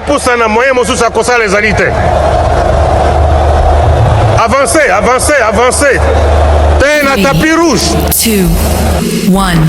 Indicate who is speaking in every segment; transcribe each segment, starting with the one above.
Speaker 1: poussa na moyen mosusu akosa les alités. Avancez, avancez, avancez. T'es na tapis rouge.
Speaker 2: 2, 1.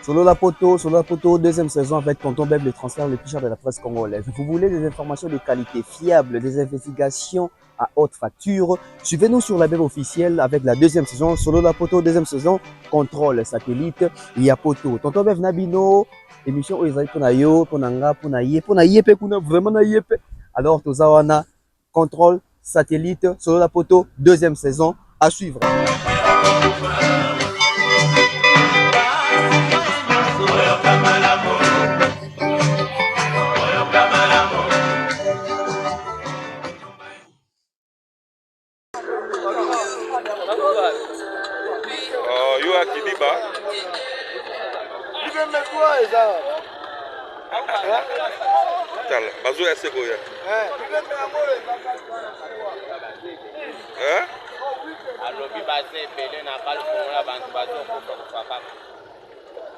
Speaker 3: Solo la Poto, deuxième saison avec Tonton Beb, le transfert le plus cher de la presse congolaise. Vous voulez des informations de qualité fiables, des investigations à haute facture? Suivez-nous sur la Beb officielle avec la deuxième saison. Solo la Poto, deuxième saison, contrôle satellite, Yapoto. Tonton Beb Nabino, émission Oezai Ponayo, Ponanga, Ponayepe, vraiment Nayepe. Alors, Tozawana, contrôle satellite, Solo la Poto, deuxième saison, à suivre.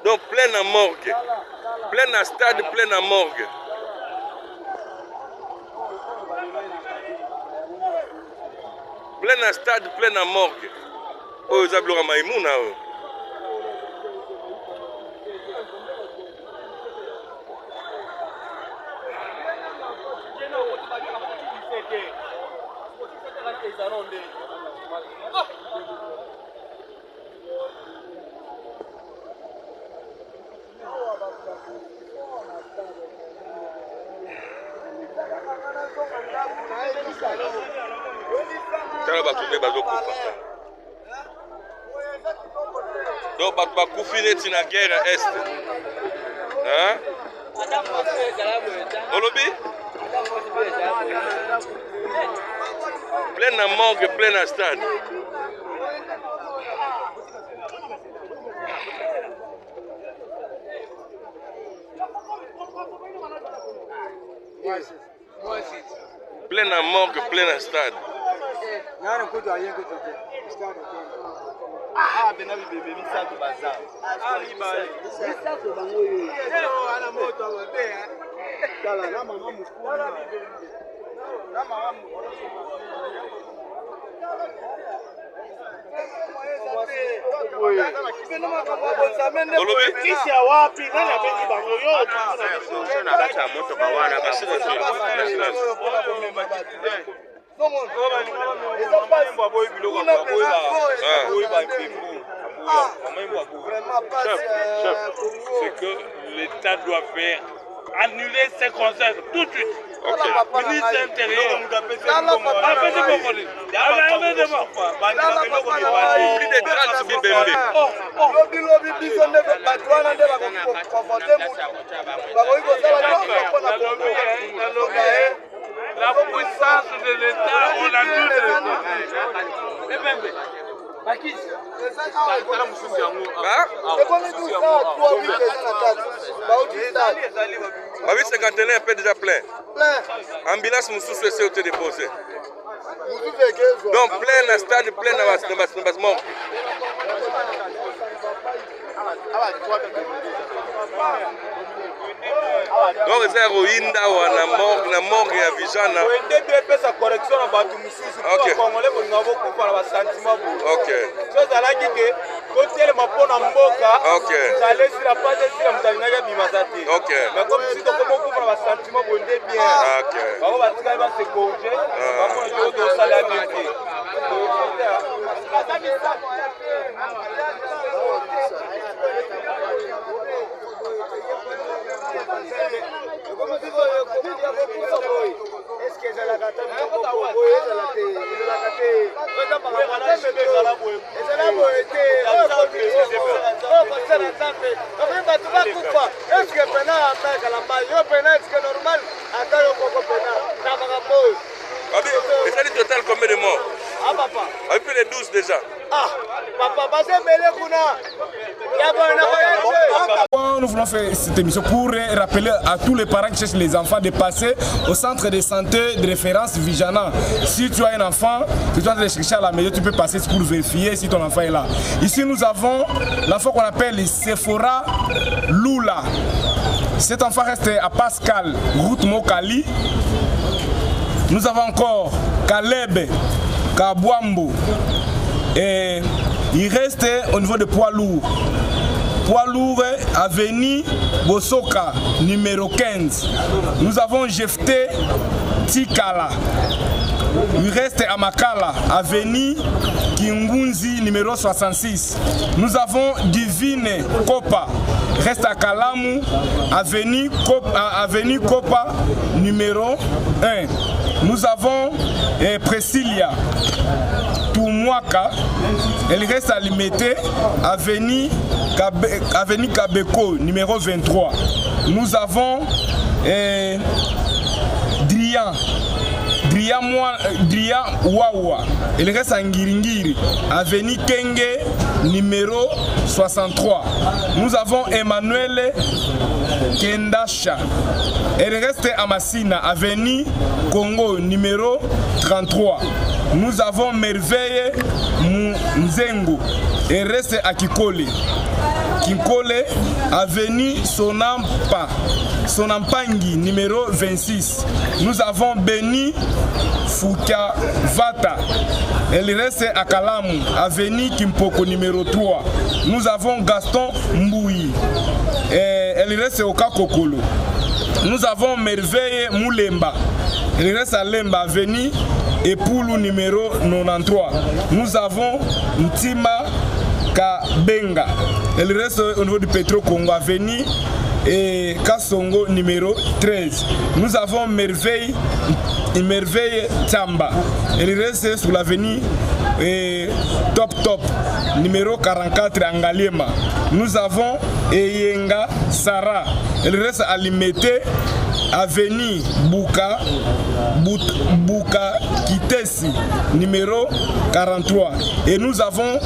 Speaker 1: Donc plein à morgue, plein à stade, plein à morgue. Plein à stade, plein à morgue. Oh, Zablora Maïmouna. Donc, tu na guerre est. Hein? Olobi? Plein à morgue, plein à stade. Plein à morgue, plein à stade.
Speaker 4: Ah, ben abi bébé mi sa to bazar. Ah, mi ba. Mi sa to bango yo. Hello, ana moto wa be hein. Dala na mama mukuru. Na mama mukuru. Kisha wapi nani abeti bango yo?
Speaker 1: Na kata moto kwa wana kasira tu.
Speaker 5: C'est que l'État doit faire annuler ces concerts tout de suite. Ministre intérieur.
Speaker 1: Plus de 30 bibembe.
Speaker 5: La puissance de l'État, on a vu
Speaker 1: Babi 51 est déjà plein. Ambulance Moussou est été déposé. Donc plein à stade, plein à basement. Donc c'est Rohinda ou na morgue ya vijana.
Speaker 4: Pesa correction na batu mususu
Speaker 1: Okay.
Speaker 4: Congolais bolinga bokufa na ba sentiment bo.
Speaker 1: Okay.
Speaker 4: So zalaki ke kotiele mapona mboka.
Speaker 1: Okay.
Speaker 4: Zale sila pate sila mtalinga bimasati.
Speaker 1: Okay.
Speaker 4: Mais comme si to komo kufa na ba sentiment bo ndé bien.
Speaker 1: Okay.
Speaker 4: Bako batika ba se congé. Bako yo do sala bien.
Speaker 1: Et ça dit total combien de morts?
Speaker 4: Ah papa.
Speaker 1: Avec plus de 12 déjà.
Speaker 4: Ah papa, basé mêlé kuna.
Speaker 6: Nous voulons faire cette émission pour rappeler à tous les parents qui cherchent les enfants de passer au centre de santé de référence Vijana. Si tu as un enfant, que tu es en train de chercher à la maison, tu peux passer pour vérifier si ton enfant est là. Ici, nous avons l'enfant qu'on appelle Sephora Lula. Cet enfant reste à Pascal, route Mokali. Nous avons encore Caleb, Kabwambo. Et il reste au niveau de poids lourd. Poids lourd, avenue Bosoka, numéro 15. Nous avons Jefté Tikala. Il reste à Makala, avenue Kingunzi, numéro 66. Nous avons Divine Kopa, reste à Kalamu, avenue Kopa, numéro 1. Nous avons Priscilla Toumouaka, elle reste à Limité, avenue Kabeko, numéro 23. Nous avons Dria Wawa, il reste à Ngiringiri, avenue Kenge, numéro 63. Nous avons Emmanuel Kendasha, elle reste à Massina, avenue Congo, numéro 33. Nous avons Merveille Nzengo, elle reste à Kikole. Kinkole, avenue Sonampangi, numéro 26. Nous avons Beni Fukavata, elle reste à Kalamu, avenue Kimpoko, numéro 3. Nous avons Gaston Mboui, elle reste au Kakokolo. Nous avons Merveille Moulemba, elle reste à Lemba, avenue Epoulou, numéro 93. Nous avons Ntima Kabenga, elle reste au niveau du Petro Congo, avenue et Kasongo, numéro 13. Nous avons Merveille Tamba, elle reste sur l'avenue Top, numéro 44 Angaliema. Nous avons Eyenga Sarah, elle reste à Limete, avenue Buka Kitesi, numéro 43. Et nous avons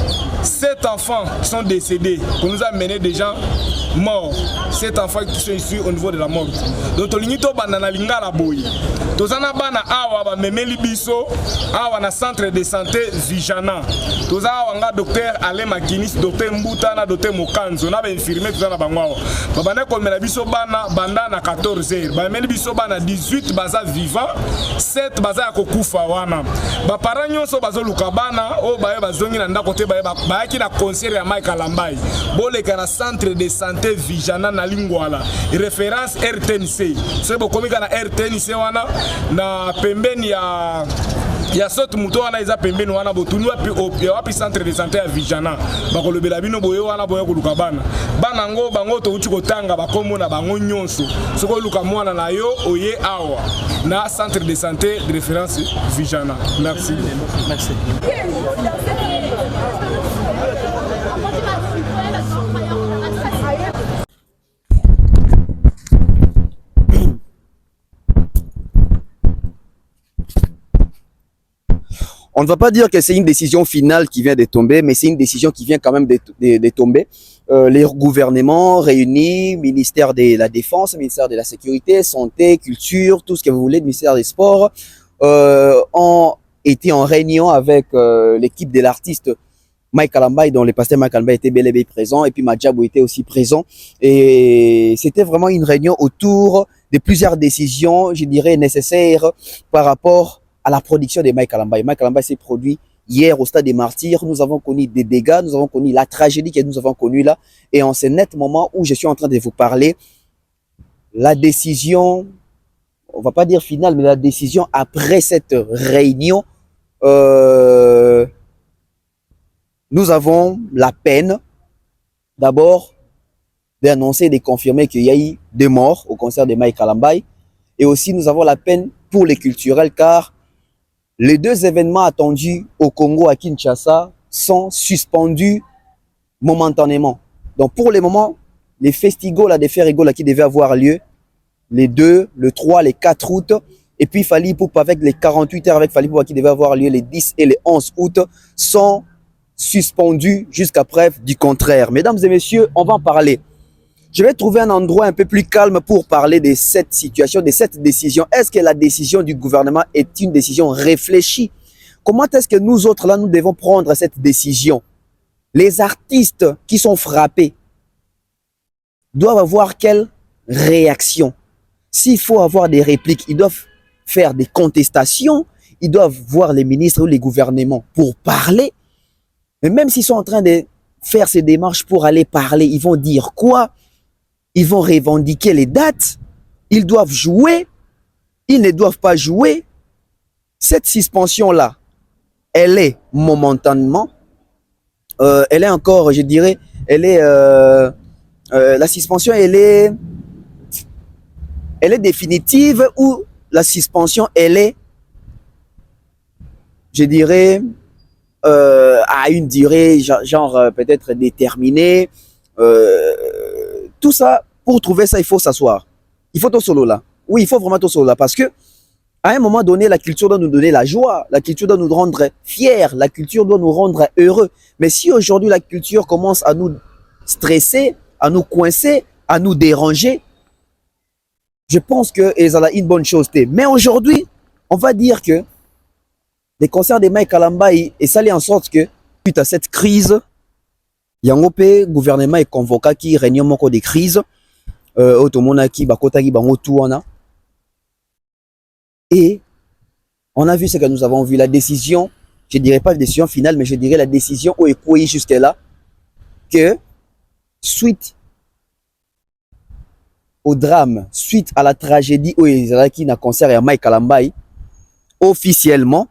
Speaker 6: 7 enfants qui sont décédés, qu'on nous a mené des gens morts. 7 enfants qui sont issus au niveau de la mort. Donc, Tolinito Banana Lingala Boy. Tozana Bana Awa Memeli Biso, Awa na centre de santé Vijana. Toza Wanga docteur Alain Makinis, docteur Mbutana, docteur Mokanzo, na infirmier Tozana Bangwao. Babane Kolmela Biso Bana Banda na 14h. Bameli Biso Bana 18 baza vivant, 7 baza ya kokufa wana. Ba parents nyonso bazo luka bana o baye bazongi na ndako te baye bayaki na concert ya Mike Alambai. Boleka na centre de santé Vijana na Lingwala. Référence RTNC. C'est bokomi kana RTNC wana na pembeni ya sote muto wana eza pembeni wana botunu wapi centre de santé ya Vijana. Bakolobela bino boye wana boye koluka bana. Bana ngo bango to uchi kotanga bakomo na bango nyonso. Soko luka mwana na yo oye awa na centre de santé de référence Vijana. Merci.
Speaker 3: Merci. On ne va pas dire que c'est une décision finale qui vient de tomber, mais c'est une décision qui vient quand même de tomber. Les gouvernements réunis, ministère de la Défense, ministère de la Sécurité, Santé, Culture, tout ce que vous voulez, ministère des Sports, ont été en réunion avec l'équipe de l'artiste Mike Alambai, dont le pasteur Mike Alambai était bel et bien présent, et puis Madjabou était aussi présent. Et c'était vraiment une réunion autour de plusieurs décisions, je dirais, nécessaires par rapport à la production de Mike Alambai. Mike Alambai s'est produit hier au Stade des Martyrs. Nous avons connu des dégâts, nous avons connu la tragédie que nous avons connue là. Et en ce net moment où je suis en train de vous parler, la décision, on va pas dire finale, mais la décision après cette réunion, nous avons la peine d'abord d'annoncer et de confirmer qu'il y a eu des morts au concert de Mike Alambai. Et aussi nous avons la peine pour les culturels car les 2 événements attendus au Congo, à Kinshasa, sont suspendus momentanément. Donc pour le moment, les festivals de Ferrigola qui devaient avoir lieu, les 2, le 3, les 4 août, et puis Fally Ipupa avec les 48 heures avec Fally Ipupa qui devaient avoir lieu les 10 et les 11 août, sont suspendus jusqu'à preuve du contraire. Mesdames et messieurs, on va en parler. Je vais trouver un endroit un peu plus calme pour parler de cette situation, de cette décision. Est-ce que la décision du gouvernement est une décision réfléchie? Comment est-ce que nous autres, là, nous devons prendre cette décision? Les artistes qui sont frappés doivent avoir quelle réaction. S'il faut avoir des répliques, ils doivent faire des contestations, ils doivent voir les ministres ou les gouvernements pour parler. Mais même s'ils sont en train de faire ces démarches pour aller parler, ils vont dire quoi? Ils vont revendiquer les dates, ils doivent jouer, ils ne doivent pas jouer. Cette suspension-là, elle est momentanément, elle est encore, je dirais, elle est, la suspension, elle est définitive ou la suspension, elle est, je dirais, à une durée genre peut-être déterminée. Tout ça, pour trouver ça, il faut s'asseoir. Il faut tout solo là. Oui, il faut vraiment tout solo là parce que à un moment donné, la culture doit nous donner la joie, la culture doit nous rendre fiers, la culture doit nous rendre heureux. Mais si aujourd'hui la culture commence à nous stresser, à nous coincer, à nous déranger, je pense que c'est une bonne chose. Mais aujourd'hui, on va dire que les concerts de Mike Kalambai et ça allait en sorte que suite à cette crise, le gouvernement est convoqué qui réunion moko de crise, et on a vu ce que nous avons vu, la décision, je dirais pas la décision finale, mais je dirais la décision où est couillé jusqu'à là, que suite au drame, suite à la tragédie où il y a un concert à Mike Kalambai, officiellement,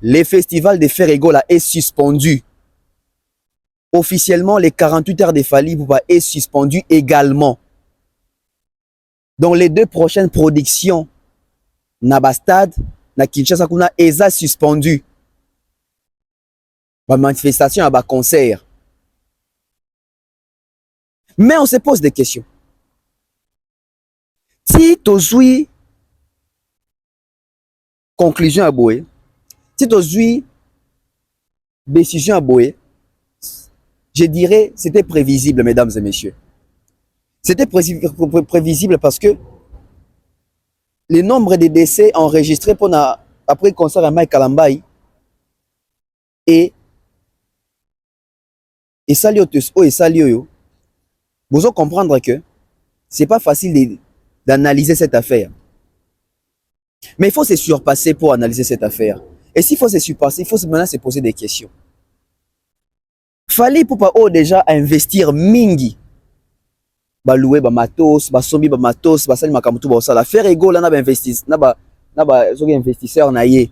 Speaker 3: le festival de Ferregola est suspendu. Officiellement, les 48 heures de Fally Ipupa est suspendu également. Donc les deux prochaines productions, Nabastad, na Kinshasa kuna eza suspendu. La manifestation à bas concert. Mais on se pose des questions. Si tu conclusion à Boé, si tu décision à Boé, je dirais c'était prévisible, mesdames et messieurs. C'était prévisible parce que le nombre de décès enregistrés après le concert à Mike Kalambai et Salio, vous allez comprendre que c'est pas facile d'analyser cette affaire. Mais il faut se surpasser pour analyser cette affaire. Et s'il faut se surpasser, il faut maintenant se poser des questions. Fally Ipupa déjà investir mingi. Ba louer ba matos, ba sombi ba matos, ba sali makamutu ba sala. Faire ego là na ba investisseur na ye.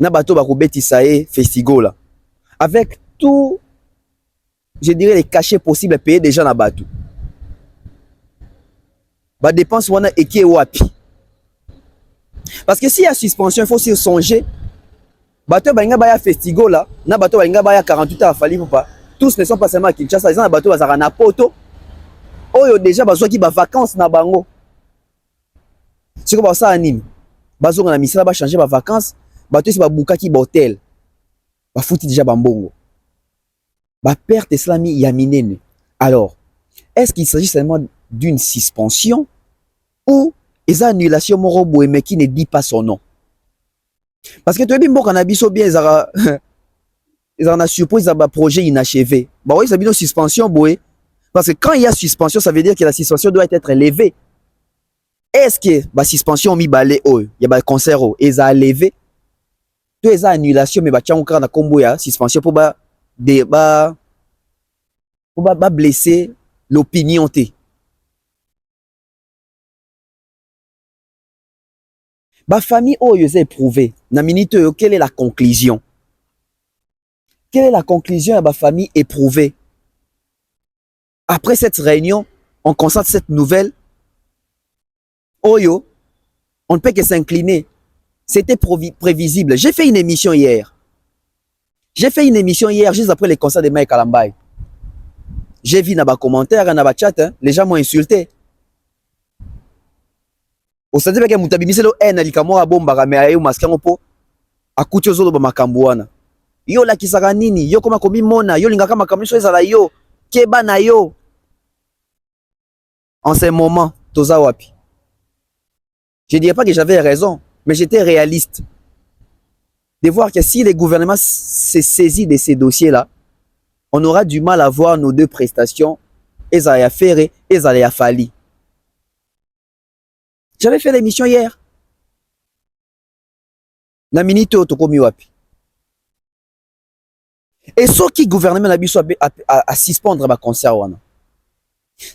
Speaker 3: Na bato ba ko betisa ye festigo là. Avec tout, je dirais les cachets possibles payés déjà na bato. Ba dépense wana eki wapi. Parce que s'il y a suspension, il faut aussi songer. Bato balinga baya festigo là, na bato balinga baya 48 heures Fally Ipupa. Tous ne sont pas seulement à Kinshasa, ils ont bato bazara na poto. Oyo déjà bazwa ki ba vacances na bango. C'est comme ça anime. Bazo na misala ba changer ba vacances, bato si ba buka ki ba hôtel. Ba fouti déjà bambongo. Ba perte islami ya minene. Alors, est-ce qu'il s'agit seulement d'une suspension ou une annulation morobo mais qui ne dit pas son nom? Parce que tu es bien bon qu'on a biso bien ils en a surpris un projet inachevé. Bah oui, ça veut dire suspension boé. Parce que quand il y a suspension, ça veut dire que la suspension doit être levée. Est-ce que la suspension mi balé oh, il y a un concert oh, ils a levé. Tout les annulation mais bah tiens encore na combo ya suspension pour blesser l'opinion té. Ba famille oh ils ont éprouvé. Na minute quelle est la conclusion? Quelle est la conclusion à ma famille éprouvée? Après cette réunion, on constate cette nouvelle. Oyo, on ne peut que s'incliner. C'était prévisible. J'ai fait une émission hier. Juste après les concerts de Mike Kalambai. J'ai vu dans les commentaires, dans les chats, hein, les gens m'ont insulté. Au stade de Moutabimiselo, Nalikamora Bomba, mais ayo maskangopo, akuti ozolo ba makambuana. Yo la kisaka nini, yo koma komi mona, yo lingaka makambuso ezala yo, keba na yo. En ce moment, toza wapi. Je ne dirais pas que j'avais raison, mais j'étais réaliste. De voir que si les gouvernements se saisissent de ces dossiers-là, on aura du mal à voir nos deux prestations ezala ya Ferré, ezala ya Fali. J'avais fait l'émission hier. Na minute otokomi wapi. Et ce qui gouvernement na biso a suspendre ba concert wana.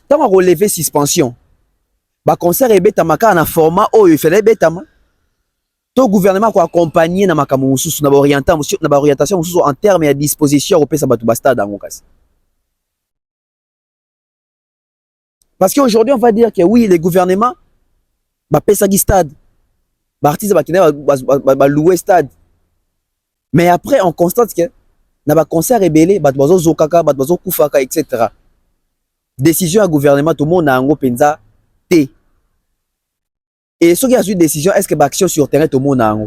Speaker 3: Tant à relever suspension. Ba concert ebetamaka na format oyo ifele betama. To gouvernement ko accompagner na makambo mususu na ba orientation mususu en termes de disposition au pesa batu ba stade en kasi. Parce qu'aujourd'hui on va dire que oui les gouvernements ba pesa gi stade. Ba artiste ba kina ba louer stade. Mais après on constate que na ba concert rebelle batu bazo zokaka batu bazo kufaka etc. Décision à gouvernement tout le monde na ngo penza té. Et ce qui a eu décision, est-ce que l'action sur terrain tout le monde a?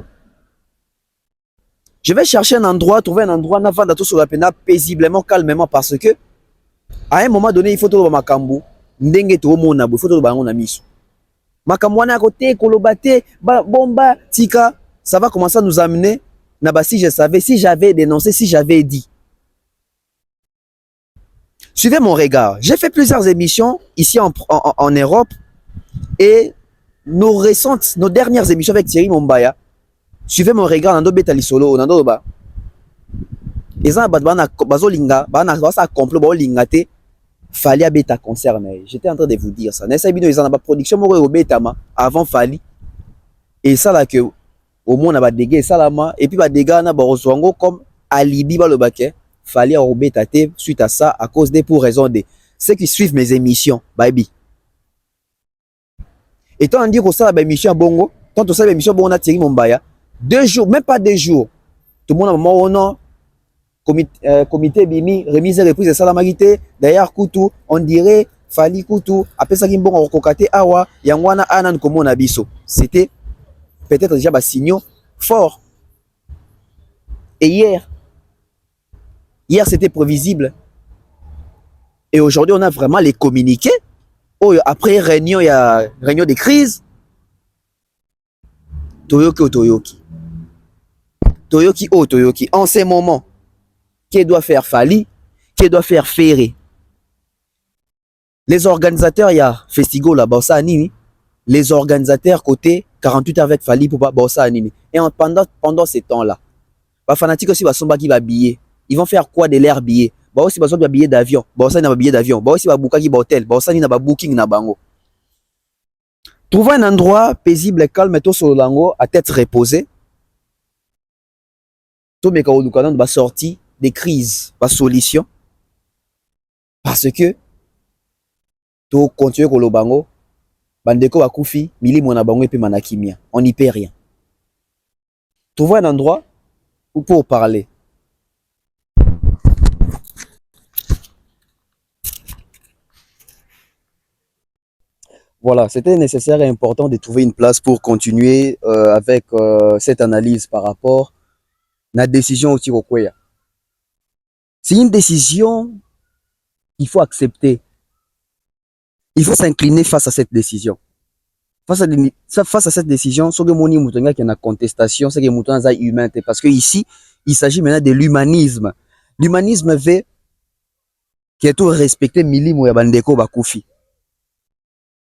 Speaker 3: Je vais chercher un endroit, trouver un endroit, n'avant tout sur la peine paisiblement, calmement, parce que à un moment donné, il faut trouver makambu, ndenge tout le monde a, il faut trouver un ami. Makambu à côté, kolobate, bomba, tika, ça va commencer à nous amener. Naba si je savais, si j'avais dénoncé, si j'avais dit. Suivez mon regard. J'ai fait plusieurs émissions ici en Europe et nos récentes, nos dernières émissions avec Thierry Mombaya, suivez mon regard dans Betali Solo, dans Doba. Et ça, bazolinga, ça complot, baolingate, Fali a beta concert. J'étais en train de vous dire ça. Nessa bino ils en a production moko au betama avant Fali. Et ça là que au moins on a dégâts ça là et puis ba dégâts na ba rozwango comme alibi ba le baquet. Fali a obetate suite à ça à cause des pour raison de ceux qui suivent mes émissions, baby. Et tant on dit que ça la émission bongo, tant on sait l'émission bongo na Thierry Mombaya, 2 jours, même pas 2 jours. Tout le monde a moment non comité bimi remise et reprise de salamagité d'ailleurs Koutou, on dirait Fali Koutou, après ça qui bon okokate awa yangwana anan comme on a biso. C'était peut-être déjà un signal fort. Et hier c'était prévisible. Et aujourd'hui on a vraiment les communiqués. Oh, après réunion, il y a réunion de crise. Toyoki. En ces moments, qui doit faire Fali, qui doit faire Ferré. Les organisateurs, il y a Festigo là, Bossa Anini. Les organisateurs côté 48 avec Fali pour Bossa Anini. Et pendant ces temps-là, les fanatiques aussi qui va biller. Ils vont faire quoi de l'air billet? Bah aussi besoin de billet d'avion, bah aussi n'a pas billet d'avion, bah aussi ba booking hôtel, bah aussi n'a pas booking na bango. Trouver un endroit paisible et calme tout sur le lango à tête reposée. Tout mes cas nous va sortir des crises, pas solution. Parce que tout continuer ko lo bango, bandeko ba kufi, mili mona bango et puis manakimia, on n'y perd rien. Trouver un endroit où pour parler. Voilà, c'était nécessaire et important de trouver une place pour continuer avec cette analyse par rapport à la décision au Tirokwea. C'est une décision qu'il faut accepter. Il faut s'incliner face à cette décision. Face à cette décision, ce que moni mutonga qui est en contestation, c'est que mutonga est humain. Parce que ici, il s'agit maintenant de l'humanisme. L'humanisme veut qu'il y ait tout respecté milimo ya bandeko bakufi.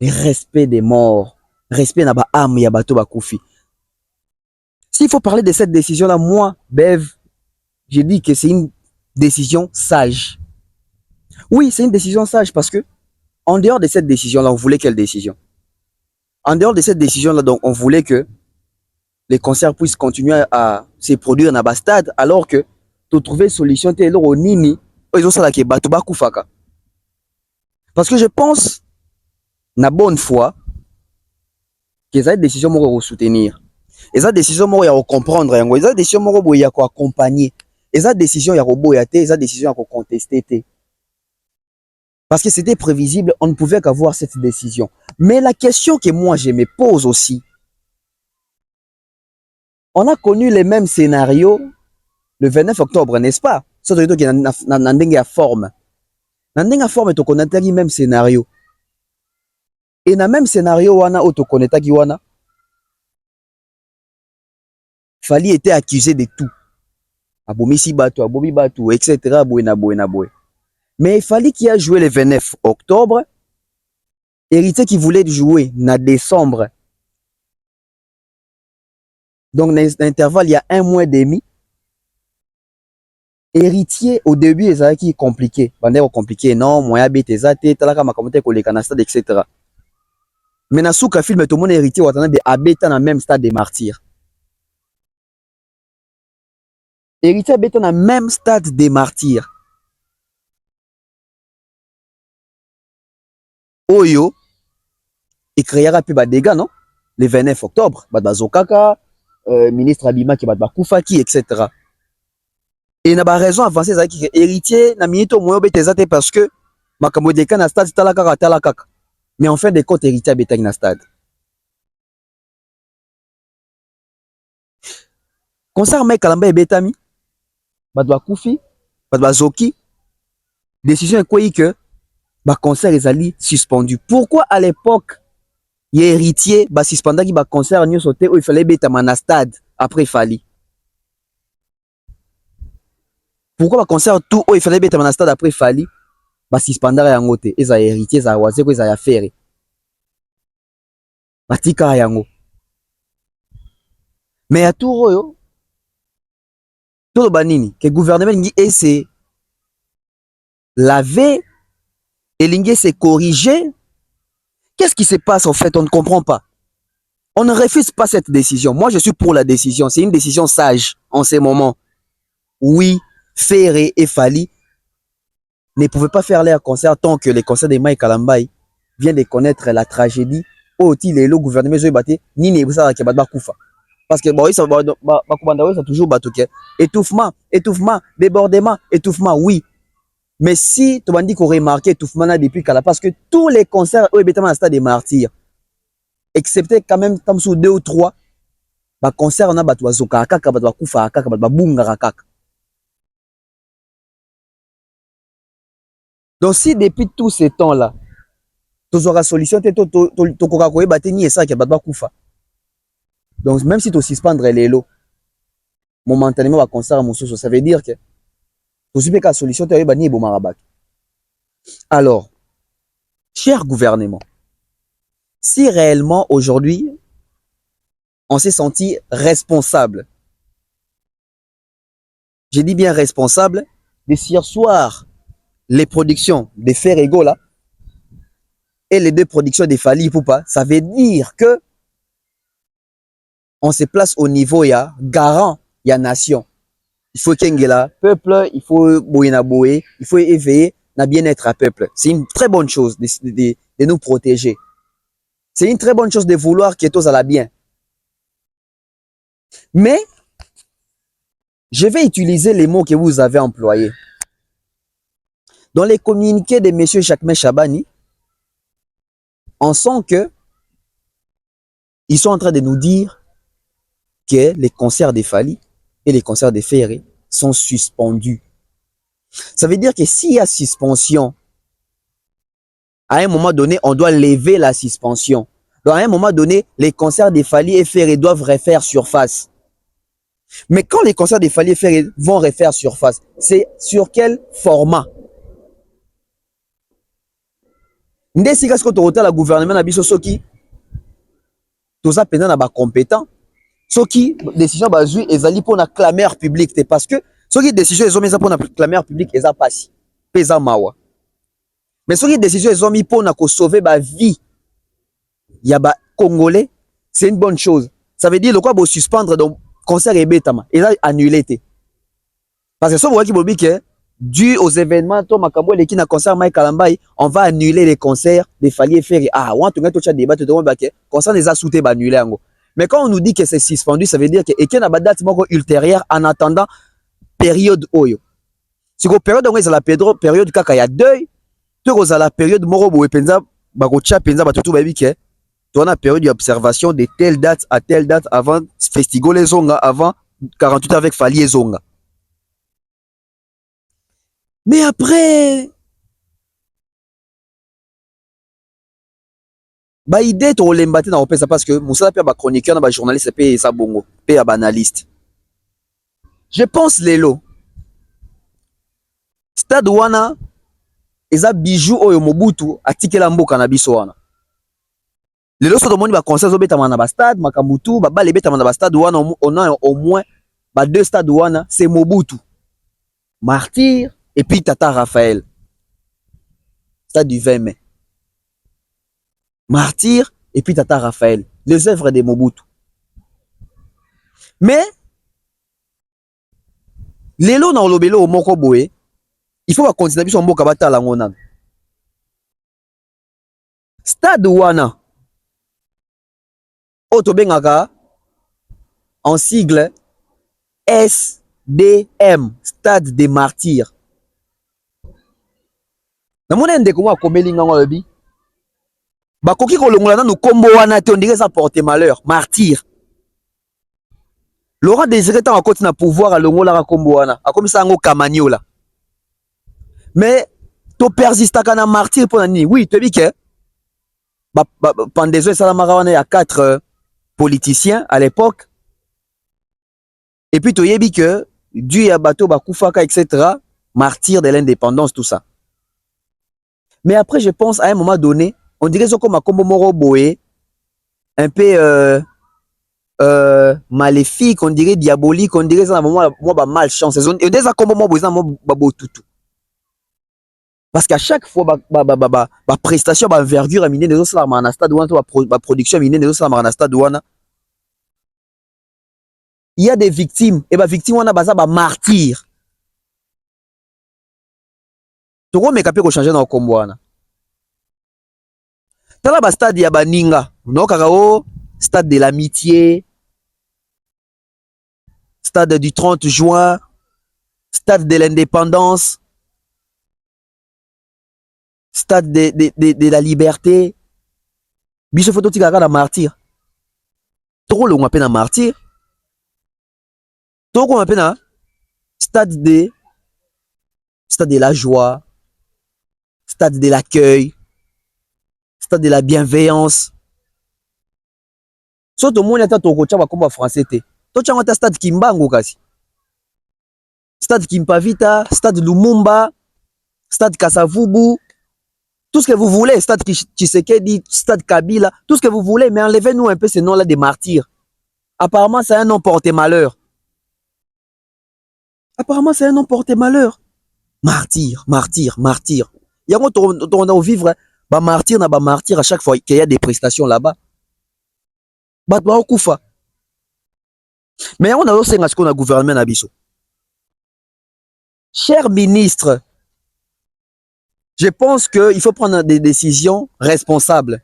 Speaker 3: Respect des morts, respect na ba âme ya bato bakufi. S'il faut parler de cette décision-là, moi, Bev, j'ai dit que c'est une décision sage. Oui, c'est une décision sage parce que, en dehors de cette décision-là, on voulait quelle décision? En dehors de cette décision-là, donc, on voulait que les concerts puissent continuer à se produire dans le stade, alors que, tu trouver solution, tu es là au nini, ils ont ça là qui est bato bakufaka. Parce que je pense, na bonne foi que cette décision moko soutenir et cette décision moko ya comprendre yango et cette décision moko boya ko accompagner et cette décision ya boya té et cette décision ya ko contester té parce que c'était prévisible, on ne pouvait qu'avoir cette décision. Mais la question que moi je me pose aussi, on a connu les mêmes scénarios le 29 octobre, n'est-ce pas? Surtout que na ndenge ya forme to connaître le même scénario. Et dans le même scénario, wana autoconnecta qui wana, Fali était accusé de tout. Abomisi batu, abomi batu, etc. Mais il fallait qu'il a joué le 29 octobre. Héritier qui voulait jouer en décembre. Donc, dans l'intervalle, il y a 1 mois et demi. Héritier, au début, il est compliqué. Compliqué, non, moi, il y a des talaka makamute ko leka na stade, etc. Mais dans ce film, tout le monde héritier, ou dans le même stade des martyrs. Héritier habite dans le même stade des martyrs. Oyo, il créera plus de dégâts, non? Le 29 octobre, Zokaka, ministre Abima qui va Koufaki, etc. Et il y a raison avancée, c'est que héritier, na minute au moins, parce que makambo deka na stade, talakaka. Mais en fin de compte, héritier habite dans le stade. Concert Mike Kalamba et Betami, Badwa Koufi, Badwa Zoki, décision est quoi que le concert est allé suspendu. Pourquoi à l'époque, il y a héritier, suspendant qui le concert nous sauté où il fallait Betama na stade après il fallait. Pourquoi le concert tout où il fallait Betama na stade après il fallait, suspendant à yango te, ils a héritier, ils a oisé, ils a affaire. Batika yango. Mais à tout royo, tout le banini, que le gouvernement essaie laver et l'ingé s'est corrigé. Qu'est-ce qui se passe en fait? On ne comprend pas. On ne refuse pas cette décision. Moi, je suis pour la décision. C'est une décision sage en ces moments. Oui, Ferré et Fali ne pouvaient pas faire leur concert tant que les concerts de Mike Kalambay viennent de connaître la tragédie. Le gouvernement ni ne ça qui va koufa. Parce que bon, ça va toujours batouké. Étouffement, débordement, étouffement, oui. Mais si tu m'as dit qu'on remarquait étouffement depuis Kala, parce que tous les concerts où il y a stade des martyrs, excepté quand même comme sur 2 ou 3, les concerts on a battu Zoka kaka, battu Koufa kaka, battu Bunga kaka. Donc si depuis tous ces temps-là, tu auras solution, tu auras battu ni ça qui battu Koufa. Donc même si tu suspendre les lots, momentanément le concert à ça veut dire que tu n'as pas de solution, tu as battu Bomarabat. Alors, cher gouvernement, si réellement aujourd'hui, on s'est senti responsable, je dis bien responsable, de surseoir les productions de Ferrego là, et les 2 productions de Fali Poupa, ça veut dire que on se place au niveau, il y a garant, il y a nation. Il faut qu'il y ait là, peuple, il faut boyer, il faut éveiller na bien-être à peuple. C'est une très bonne chose de nous protéger. C'est une très bonne chose de vouloir que tous allent bien. Mais, je vais utiliser les mots que vous avez employés. Dans les communiqués de M. Jacquemain Chabani, on sent que ils sont en train de nous dire que les concerts des Fali et les concerts des Ferré sont suspendus. Ça veut dire que s'il y a suspension, à un moment donné, on doit lever la suspension. Donc, à un moment donné, les concerts des Fali et Ferré doivent refaire surface. Mais quand les concerts des Fali et Ferré vont refaire surface, c'est sur quel format? Ndesi kasko to hôtel la gouvernement na biso soki toza pena na ba compétent soki décision bazui ezali pour na clameur public te parce que soki décision ezomi za pour na clameur public eza pasi pesa mawa. Mais soki décision ezomi pour na ko sauver ba vie ya ba congolais, c'est une bonne chose. Ça veut dire le quoi bo suspendre donc concert et betama eza annulé te. Parce que so boki bobi ke dû aux événements, qui na concert Mike Kalambay, on va annuler les concerts des Fali et Ferré. Ah, on a tout débat, concert les a souté annuler. Mais quand on nous dit que c'est suspendu, ça veut dire que et a date ultérieure en attendant période oyo. Si la période où la période kaka ya deuil, tu as la période moro bo penza ba ko cha penza ba tout baby ke tu as période d'observation de telle date à telle date avant festival les zonga avant 48 avec Fali et zonga. Mais après, bah idée to lembate na opesa parce que Moussa pe ba chroniqueur na ba journaliste pe sa bongo pe ba analyste. Je pense lelo. Stade wana eza bijou oyo Mobutu atikela mboka na biso wana. Lelo so tomoni ba concert zo betama na ba stade makambutu ba bale betama na ba stade wana on a au moins ba deux stades wana c'est Mobutu. Martyr et puis Tata Raphaël. Stade du 20 mai. Martyr et puis Tata Raphaël, les œuvres de Mobutu. Mais lelo na olobelo moko boye, il faut continuer biso mboka batala ngona. Stade wana Otobengaka en sigle SDM, Stade des Martyrs. Namona ndeko mwa komeli nganga lobi. Bakoki kolongola na no kombo wana te on dirait ça porte malheur, martyr. Laurent Désiré tant akoti na pouvoir a longola ka kombo wana, akomisa ngo kamaniola. Mais to persistaka na martyr pour nani? Oui, tu dis que Pandezo et Salamara wana ya 4 politiciens à l'époque. Et puis tu yebi que Dieu ya bateau bakufaka etc. Martyr de l'indépendance tout ça. Mais après je pense à un moment donné, on dirait comme un combo moro boé, un peu maléfique, on dirait diabolique, on dirait ça moi ba malchance. Et des combo moro boé ça moi babo toutou. Parce qu'à chaque fois ba prestation ba envergure à miner des autres na stade wana ba production miner des autres na stade wana. Il y a des victimes et ba victime wana baza ba martyr. Toko meka pe ko changer na kombo wana. Tala ba stade ya baninga, no kakao, stade de l'amitié, stade du 30 juin, stade de l'indépendance, stade de la liberté. Biso photo tikaka na martyr. Toko lo ngape na martyr. Toko ngape na stade de la joie, stade de l'accueil, stade de la bienveillance. So to moni ata toko tcha bakomba français te. To tcha ngata stade Kimbangu kasi. Stade Kimpavita, stade Lumumba, stade Kasavubu, tout ce que vous voulez, stade Tshisekedi, stade Kabila, tout ce que vous voulez, mais enlevez-nous un peu ces noms-là des martyrs. Apparemment, c'est un nom porté malheur. Apparemment, c'est un nom porté malheur. Martyr, martyr, martyr. Il y a on vivre ba martyr na ba martyr à chaque fois qu'il y a des prestations là-bas. Ba ba okufa. Mais on a aussi ce qu'on a gouvernement na biso. Cher ministre, je pense qu'il faut prendre des décisions responsables.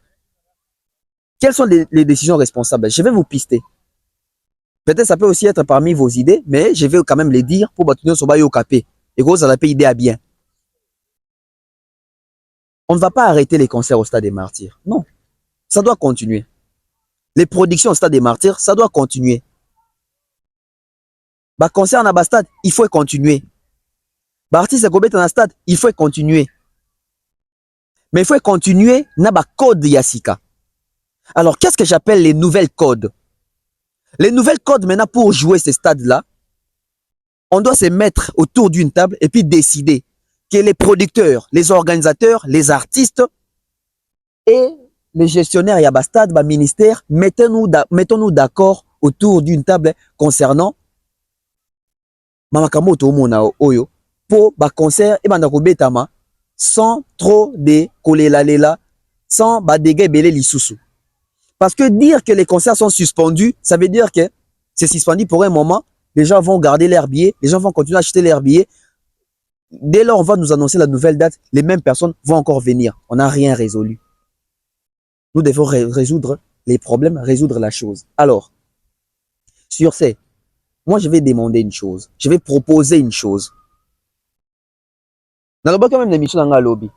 Speaker 3: Quelles sont les décisions responsables? Je vais vous pister. Peut-être ça peut aussi être parmi vos idées, mais je vais quand même les dire pour bâtir sur bayo capé. Et gros, ça la paye idée à bien. On ne va pas arrêter les concerts au Stade des Martyrs. Non. Ça doit continuer. Les productions au Stade des Martyrs, ça doit continuer. Bah, concert en Abastade, il faut continuer. Bah, artiste Gobet en stade, il faut continuer. Mais il faut continuer na ba code Yassika. Alors, qu'est-ce que j'appelle les nouvelles codes? Les nouvelles codes, maintenant, pour jouer ces stades-là, on doit se mettre autour d'une table et puis décider que les producteurs, les organisateurs, les artistes et les gestionnaires Yabastad, bah ministère, mettons-nous d'accord autour d'une table concernant Mamakamoto Mona Oyo pour ba concert et bandako betama sans trop de kolela sans ba dégâts belé lisusu. Parce que dire que les concerts sont suspendus, ça veut dire que c'est suspendu pour un moment. Les gens vont garder leurs billets, les gens vont continuer à acheter leurs billets. Dès lors, on va nous annoncer la nouvelle date, les mêmes personnes vont encore venir. On n'a rien résolu. Nous devons résoudre les problèmes, résoudre la chose. Alors, sur ce, moi je vais demander une chose, je vais proposer une chose. Dans le bas quand même l'émission dans le lobby.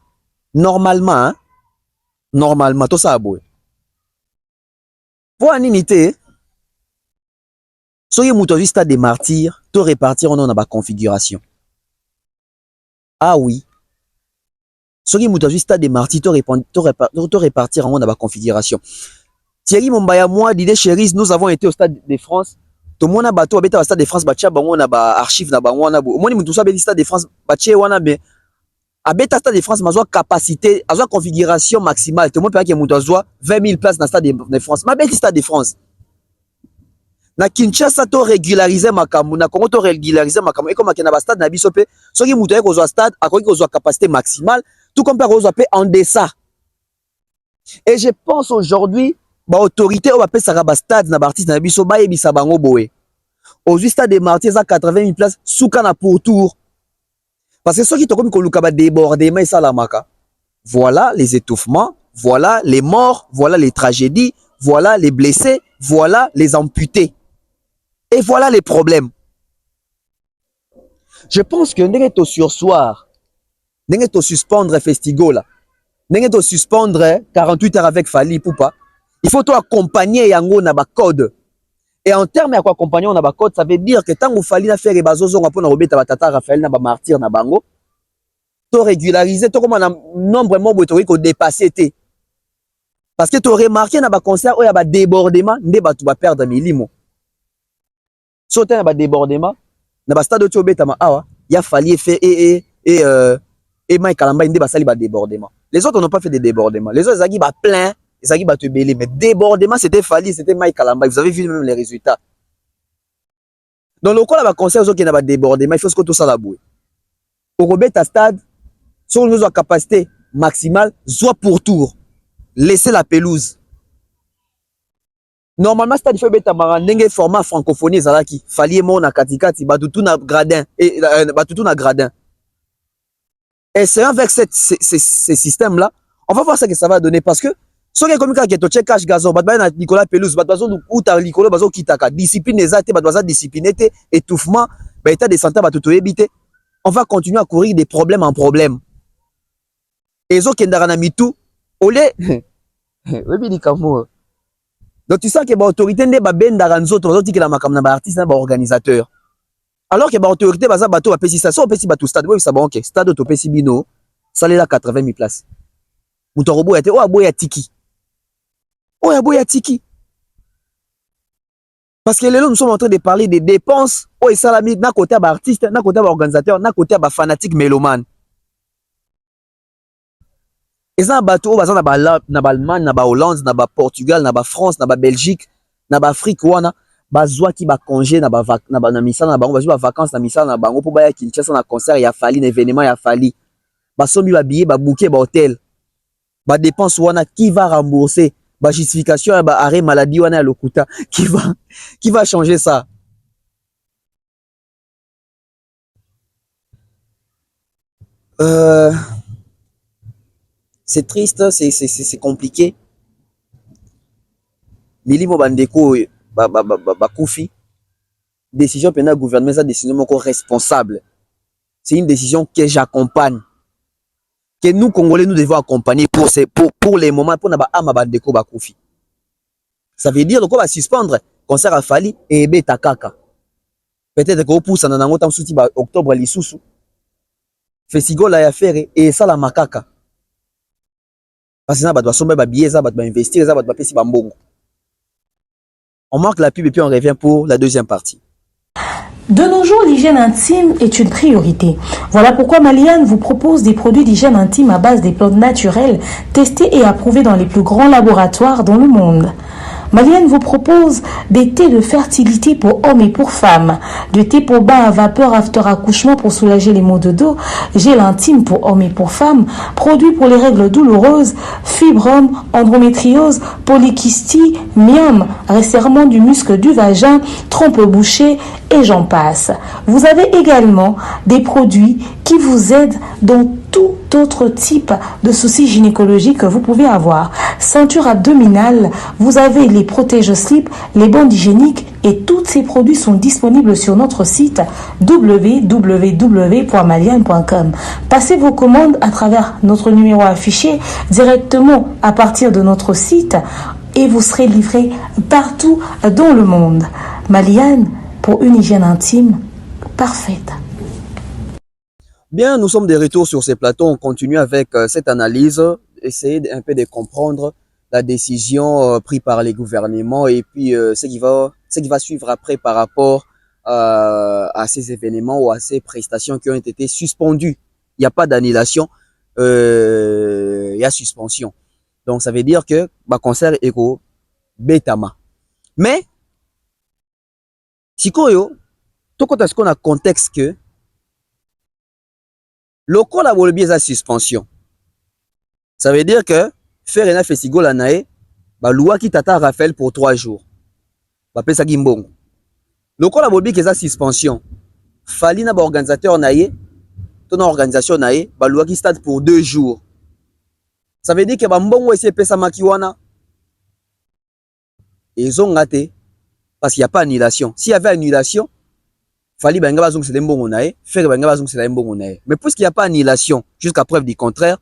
Speaker 3: Normalement, tout ça a beau. Pour unité, soyez moutovi stade des martyrs, tout répartir en a configuration. Ah oui. Soyez moutovi stade des martyrs, tout répartir en a configuration. Thierry Mombaya, moi, Didier Chéris, nous avons été au stade de France. Tout le monde a bateau au stade de France, batia bango na ba archive na bango na bo. Moi ni moutou sa stade de France, batia wana be Abeta Stade de France, ma capacité, ma configuration maximale. Tout le monde peut dire 20 000 places dans le Stade de France. Ma bête Stade de France. Na Kinshasa, to régulariser ma kamu, na Congo, to régulariser ma kamu. Et comme na stade na biso pe, ceux qui moutent au stade, à quoi qu'ils ont capacité maximale, tout comme par exemple en deçà. Et je pense aujourd'hui, ba autorité au appel ça stade na artiste na biso ba yebisa bango boé. Au stade des Martyrs à 80 000 places, soukana pour tour. Parce que ceux qui te comme koluka ba débordement et ça la maka. Voilà les étouffements, voilà les morts, voilà les tragédies, voilà les blessés, voilà les amputés. Et voilà les problèmes. Je pense que n'est pas sursoir, n'est pas suspendre Festigo là, n'est pas suspendre 48 heures avec Fali Poupa. Il faut toi accompagner yango na ba code. Et en termes à quoi accompagner na ba code, ça veut dire que tant que Fali na faire les bazozo on na robeta batata Raphaël na ba martyr na bango, to régulariser, to comme un nombre membre historique au dépassé té. Parce que tu aurais remarqué na ba concert où il y a ba débordement, ndé ba tu vas perdre milimo. Sauter na ba débordement, na ba stade tu obeta ma awa, il a fallu faire et Mike Kalamba ndé ba sali ba débordement. Les autres n'ont pas fait des débordements. Les autres ils ba plein, ils ba te belé, mais débordement c'était Fali, c'était Mike Kalamba. Vous avez vu même les résultats. Dans le cas là ba concert qui na ba débordement, il faut que tout ça la bouée. Au Robeta stade, si on a capacité maximale, soit pour tour, laisser la pelouse. Normalement, stade fait beta marandenge format francophonie zalaki. Fali mo na katikati, batutu na gradin et batutu na gradin. Et c'est avec ces systèmes là, on va voir ce que ça va donner parce que ceux qui comme qui to check cash gazon, batba na Nicolas Pelouse, batbazo ou ta Nicolas bazo kitaka, discipline ezate, batbaza discipliné étouffement, ba état de santé batutu ebité. On va continuer à courir des problèmes en problème. Et zo kendara na mitu, olé webi di kamo. Donc tu sens que l'autorité n'est pas ben d'aranzoto, l'autorité qui la makam na ba artiste na ba organisateur. Alors que l'autorité baza bateau a pesi ça, so pesi bateau stade, oui ça bon OK, stade to pesi bino, ça là 80 000 places. Mutorobo était o aboya tiki. O aboya tiki. Parce que là nous sommes en train de parler des dépenses, o salami na côté ba artiste, na côté ba organisateur, na côté ba fanatique mélomane. Et ça bateau baza na ba Allemagne, na ba Hollande, na ba Portugal, na ba France, na ba Belgique, na ba Afrique wana bazwa ki ba congé na ba na misala na bango bazwa ba vacances na misala na bango pour ba ya Kinshasa na concert ya Fali na événement ya Fali. Ba sombi ba billet ba bouquet ba hôtel. Ba dépense wana qui va rembourser ba justification ba arrêt maladie wana ya lokuta qui va changer ça. C'est triste, c'est compliqué. Milimo bandeko ba koufi. Décision pénale gouvernement, ça décision encore responsable. C'est une décision que j'accompagne. Que nous Congolais nous devons accompagner pour les moments pour na ba ama bandeko ba koufi. Ça veut dire qu'on va suspendre concert à Fali et beta kaka. Peut-être qu'on pousse na nango tam souti ba octobre lisusu. Festival la ya faire et ça la makaka. Parce que ça va sommer ba billet, ça va investir, ça va pesi ba mbongo. On marque la pub et puis on revient pour la deuxième partie.
Speaker 7: De nos jours, l'hygiène intime est une priorité. Voilà pourquoi Maliane vous propose des produits d'hygiène intime à base des plantes naturelles, testés et approuvés dans les plus grands laboratoires dans le monde. Maliane vous propose des thés de fertilité pour hommes et pour femmes, des thés pour bain à vapeur after accouchement pour soulager les maux de dos, gel intime pour hommes et pour femmes, produits pour les règles douloureuses, fibrome, endométriose, polykystie, myome, resserrement du muscle du vagin, trompe bouchée et j'en passe. Vous avez également des produits qui vous aident dans tout autre type de soucis gynécologiques que vous pouvez avoir. Ceinture abdominale, vous avez les protège-slip, les bandes hygiéniques et tous ces produits sont disponibles sur notre site www.maliane.com. Passez vos commandes à travers notre numéro affiché directement à partir de notre site et vous serez livré partout dans le monde. Maliane, pour une hygiène intime parfaite.
Speaker 3: Bien, nous sommes de retour sur ces plateaux. On continue avec cette analyse, essayer un peu de comprendre la décision prise par les gouvernements et puis ce qui va suivre après par rapport à ces événements ou à ces prestations qui ont été suspendues il n'y a pas d'annulation, il y a suspension. Donc ça veut dire que le concert est au Betama. Mais, si koyo, tout ce qu'on a contexte que le col a volé bien sa suspension. Ça veut dire que faire un festival à Nae, bah loi qui t'attend Raphaël pour 3 jours. Bah pesa gimbongo. Le col a volé bien sa suspension. Fali na ba organisateur Nae, ton organisation Nae, bah loi qui stade pour 2 jours. Ça veut dire que bah mbongo essayer pesa makiwana. Et ils ont raté parce qu'il n'y a pas annulation. S'il y avait annulation, Fali Benga Bazong c'est mbongo Nae, faire Benga Bazong c'est mbongo Nae. Mais puisqu'il n'y a pas annulation, jusqu'à preuve du contraire,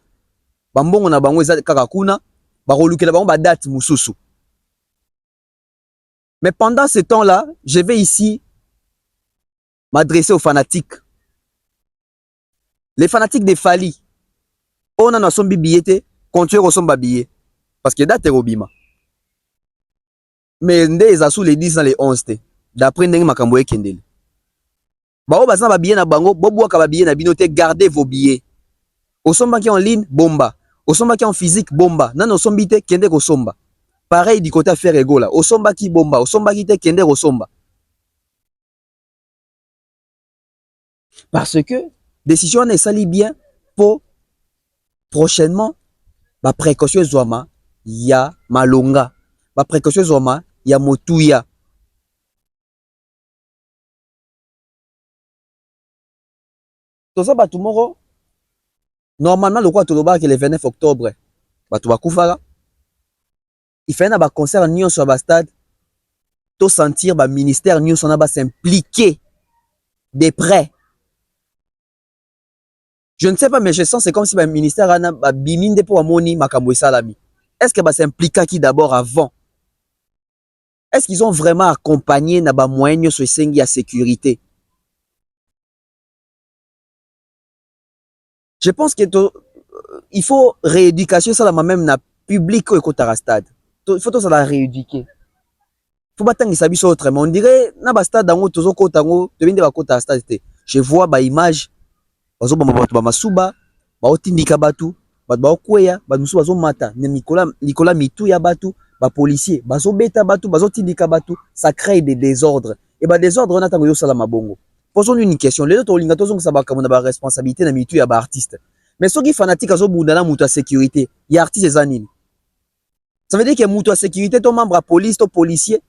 Speaker 3: bambongo na bango eza kakakuna ba relukela bango ba date mususu. Mais pendant ce temps-là, je vais ici m'adresser aux fanatiques. Les fanatiques de Fali. On a son billet, continuer au son billet parce que date robima. Mais nde eza sous les 10 dans les 11 d'après ndenge makambo ekendele. Ba o bazana ba billet na bango, bobo ka ba billet na binote, gardez vos billets. Au somba qui en ligne, bomba. Au somba qui en physique, bomba. Non, au somba qui kende ko somba. Pareil du côté affaire ego là. Au somba qui bomba. Au somba qui te kende ko somba. Parce que décision n'est sali bien pour prochainement ba précaution zoma ya malonga. Ba précaution zoma ya motuya. Tout ça ba tomorrow. Normalement, le quoi toloba que le 29 octobre, bato bakufara. Il fait un concert nion sur le stade. To sentir ba ministère nion son ba s'impliquer de près. Je ne sais pas, mais je sens c'est comme si le ministère a ba biminde pour amoni makambo salami. Est-ce que ba s'impliqua qui d'abord avant? Est-ce qu'ils ont vraiment accompagné na ba moyen sur sengi à sécurité? Je pense que il faut rééducation ça la même na public au kotara stade. Il faut ça la rééduquer. Faut pas tangi sabi so autrement. On dirait na ba stade dango tozo kotango to binde ba kotara stade. Je vois ba image bazo ba masuba ba otindika batu ba okweya ba musu bazo mata ne Nicolas mitu ya batu ba policier bazo beta batu bazo tindika batu, ça crée des désordres et ba désordre na tango yo sala mabongo. Posons une question, les autres linga tozong sabaka mona ba responsabilité na mitu ya ba artiste. Mais ceux qui fanatique azo bundana mutu à sécurité, ya artiste ezanini. Ça veut dire que mutu à sécurité ton membre à police, ton policier,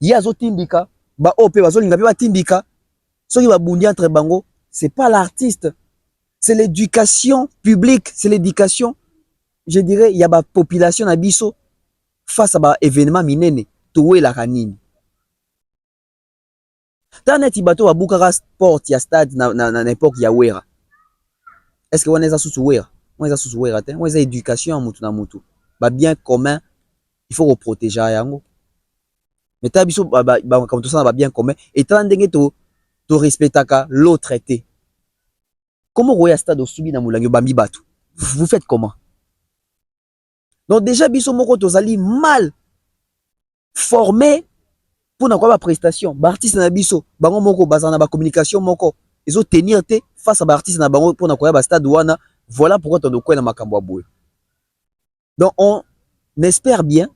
Speaker 3: ya azo tindika, ba ope bazo linga ba tindika. Ceux qui va bundi entre bango, c'est pas l'artiste. C'est l'éducation publique, c'est l'éducation, je dirais, il y a ba population na biso face à ba événement minene, toué la kanini. Taneti bato wa bukara sport ya stade na époque ya wera. Est-ce que on est sous wera? On est sous wera te? On est éducation mutu na mutu. Ba bien commun, il faut protéger yango. Mais ta biso comme tout ça ba bien commun et tant ndenge to respectaka l'autre été. Comment roya stade au subi na mulangi bambi batu? Vous faites comment? Donc déjà biso moko tozali mal formé pour n'avoir pas prestation. Ba artiste na biso, bango moko bazana ba communication moko. Ils ont tenir te face à ba artiste na bango pour n'avoir ba stade wana. Voilà pourquoi ton ko na makambo aboué. Donc on espère bien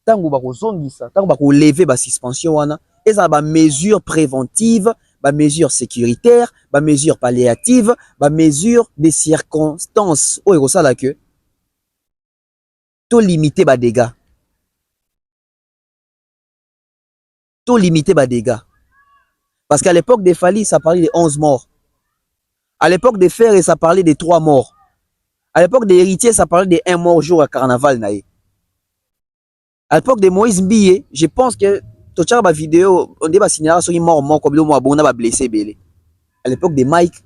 Speaker 3: tango ba ko zongisa, tango ba ko lever ba suspension wana, et ça ba mesures préventives, ba mesures sécuritaires, ba mesures palliatives, ba mesures des circonstances. Oh et ça là que to limiter ba dégâts. Limiter les dégâts. Parce qu'à l'époque des Fali, ça parlait de 11 morts. À l'époque des Fer, ça parlait de 3 morts. À l'époque des Héritiers, ça parlait de 1 mort jour à carnaval. À l'époque de Moïse Mbiye, je pense que tout ça ma vidéo, on dit signaler sur mort comme le mot bon a blessé belé. À l'époque de Mike,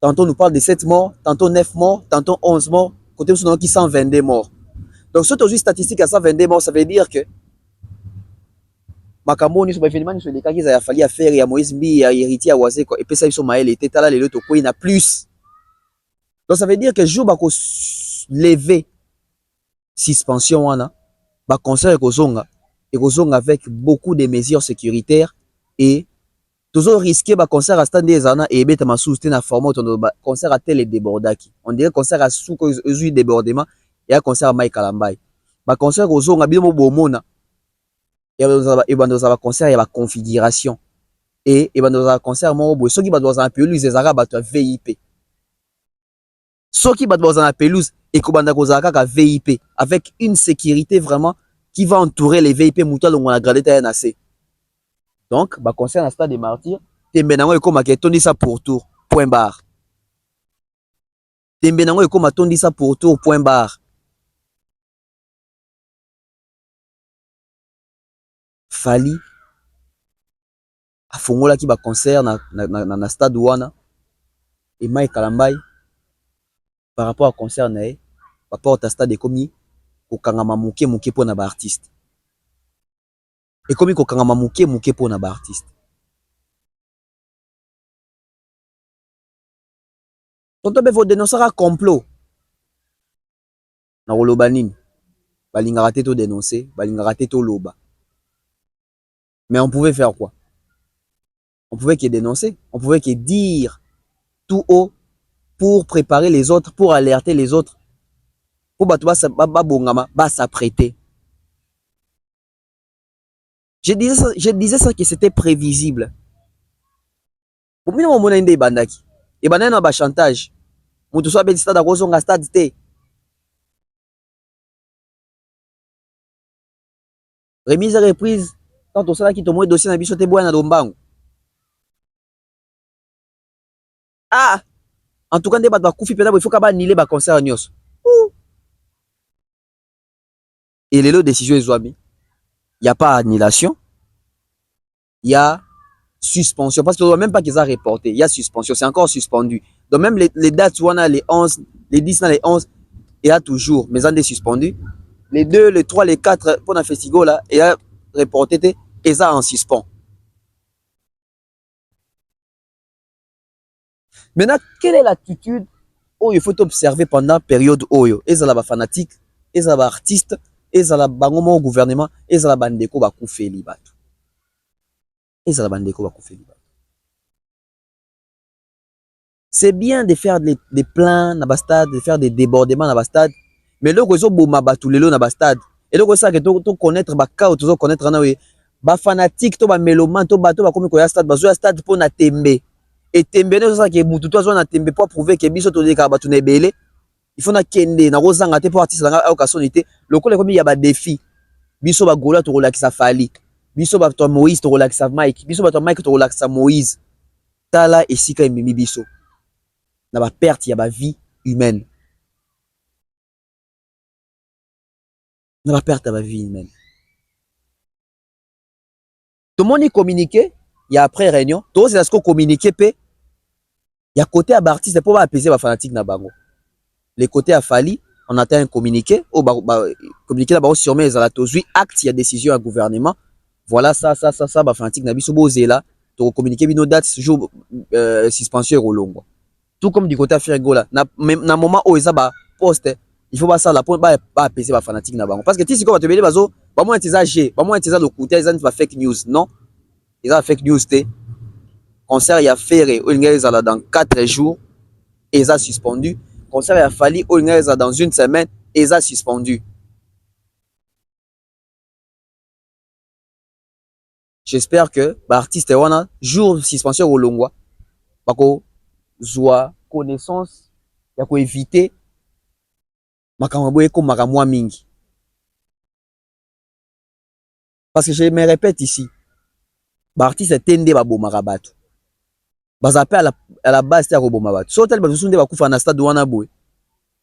Speaker 3: tantôt on nous parle de 7 morts, tantôt 9 morts, tantôt 11 morts, côté où sont qui 122 morts. Donc surtout juste statistique à 122 morts, ça veut dire que makambo ni so ba événement ni so les cas qui a fallu faire ya Moïse Mbi ya héritier ya Wazé quoi et puis ça ils sont maël était là les autres quoi il n'a plus. Donc ça veut dire que jour ba ko lever suspension wana ba conseil ko zonga et ko zonga avec beaucoup de mesures sécuritaires et Toujours risqué ba concert à stade des années et bête ma sous na format ton concert à tel et débordaki. On dirait concert à sous que eu débordement et un concert à Mike Kalambay. Ba concert aux on a bien bomona. Et dans un concert il y a la configuration et dans un concert mon boy ceux qui va dans un pelouse les arabes à VIP. Ceux qui va dans un pelouse et kobanda kozaka ka VIP avec une sécurité vraiment qui va entourer les VIP moutal on a gradé ta NAC. Donc, bah, concernant le stade des martyrs, Tembenango et comme tondi ça pour tour, point barre. Tembenango et comme tondi ça pour tour, point barre. Fali, a fongola qui va concerne na stade wana, et Mike Kalambay, par rapport à concerne, par rapport au stade de komi, au kangama mouké pour na ba artiste. Et comme au kangama mouké pour na ba artiste. Tonton faut dénoncer un complot. Na roloba nini. Balinga raté to dénoncer, balinga raté to loba. Mais on pouvait faire quoi? On pouvait que dénoncer, on pouvait que dire tout haut pour préparer les autres, pour alerter les autres. Pour s'apprêter. Je disais ça que c'était prévisible. Pour moi, on a une bandaki. Et ben on a chantage. Mutu so ben stade akozo nga stade te. Remise et reprise. Quand on sait qui tombe dossier na biso te boya na dombango. Ah, en tout cas des bato bakufi pena il faut kaba annuler ba concert nyos. Et les lots décisions ezwami. Il y a pas annulation. Il y a suspension parce que même pas qu'ils a reporté, il y a suspension, c'est encore suspendu. Donc même les dates on a les 11, les 10 les 11 il y a toujours mais on est suspendu. Les 2, les 3, les 4 pour un festival là, il y a reporté et ça en suspens. Maintenant, quelle est l'attitude où il faut observer pendant la période où ils sont fanatique, ils sont artistes, ils sont au gouvernement, ils sont bandeko ba koufeli bato. Ils sont bandeko ba koufeli bato. C'est bien de faire des plans dans le stade, de faire des débordements dans le stade, mais là ils ont boma bato lelo dans le stade. Et là ça que tu connaître ba ka tu connaître na we ba fanatique to ba mélomane to bato ba comme ko ya stade ba zo ya stade pour na tembe. Et tembe ne ça que mutu to zo na tembe pour prouver que biso to de ka bato na belé. Il faut na kende na rozanga te pour artiste na occasionité. Le ko comme il y a ba défi. Biso ba gola to relaxa Fali. Biso ba to Moïse to relaxa Mike. Biso ba to Mike to relaxa Moïse. Tala et sika mimi biso. Na ba perte ya ba vie humaine. Na ba perte ya ba vie humaine. Tout le monde est communiqué, il y a après réunion, tout c'est ce qu'on communiqué pe. Il y a côté à artiste pour apaiser les fanatiques na bango. Les côtés à Fali, on attend un communiqué, communiqué là-bas sur mes la tozui acte, il y a décision à gouvernement. Voilà ça ba fanatique na biso bozé là, to communiquer bino date jour suspension au longo. Tout comme du côté à Fergola, na moment où ils ba poste, il faut pas ça là pour pas apaiser les fanatiques na bango parce que si comme tu veux bazo, ba moi utiliser le côté ils ont fake news, non? Ils ont fake news té. Concert il y a ferré, ils ont dans 4 jours et ils ont suspendu. Concert il a fallu ils ont dans une semaine et ils ont suspendu. J'espère que l'artiste wana jour suspension au longwa bako zoa connaissance ya ko éviter makambo eko makamwa mingi. Parce que je me répète ici, l'artiste tende ba bomaka bato. Bazape à la base te ko bomaka bato. So tel ba sunde ba kufa na stade wana boy.